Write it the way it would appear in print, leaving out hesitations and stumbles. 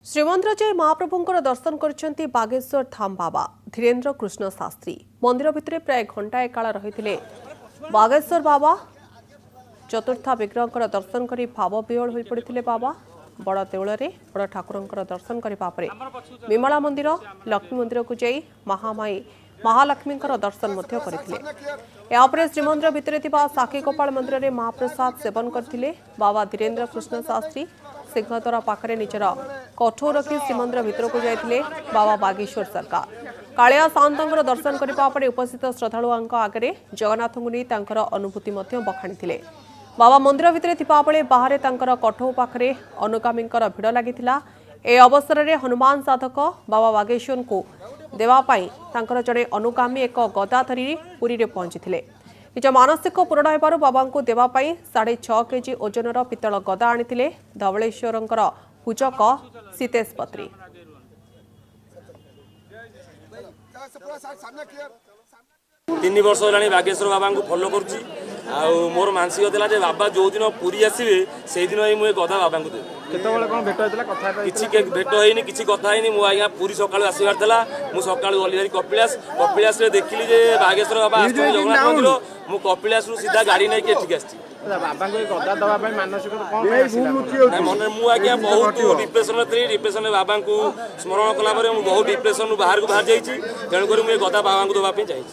श्रीमंदिर महाप्रभुंकर दर्शन कर बागेश्वर धाम बाबा धीरेन्द्र कृष्ण शास्त्री मंदिर भितर प्राय घंटाए काल रही बागेश्वर बाबा चतुर्था विग्रह दर्शन कर भाव विहल हो पड़ते बाबा बड़ देउल बड़ ठाकुर दर्शन करने विमला मंदिर लक्ष्मी मंदिर को जाई महामाई महालक्ष्मी दर्शन करते श्रीमंदिर भितर साक्षी गोपाल मंदिर में महाप्रसाद सेवन करते बाबा धीरेन्द्र कृष्ण शास्त्री सिंहद्वार पाखे निजर कठोर रखी श्रीमंदिर भितर को जाते बाबा बागेश्वर सरकार कालिया साउंतर दर्शन करने उपस्थित श्रद्धालुओं आगे जगन्नाथ को नहीं अनुभूति बखाणी बाबा मंदिर भितर बेले बाहर कठो पाखे अनुगामी भिड़ लगी ए अवसर में हनुमान साधक बाबा बागेश्वर को देवाई जड़े अनुगामी एक गदा धरी पुरी में पहुंची निज मानसिक पूरण होबारु बाबा को देवाई 6.5 केजी ओजनर पितल गदा आनी धवलेश्वर पूजक सीतेश पत्री। 3 वर्ष होलानी बागेश्वर बाबा को फॉलो करुच्ची मोर मानसिक था जे बाबा जो दिन पुरी आसवे से दिन ही मुझे गदा बाबा को देवी किसी भेट होनी किसी कथा है मुझे आज्ञा पुरी सका आसबार था मुझे सका गली कपिलास कपिलास देखिली जे बागेश्वर बाबा आस जगन्नाथ मंदिर मु कपिलास सीधा गाड़ी नहीं एठिक आसी बहुत डिप्रेशन थी डिप्रेशन बाबा को स्मरण कला बहुत डिप्रेशन बाहर को बाहर जाइए तेणुक मुझे गदा बाबा को देवाई चाहिए।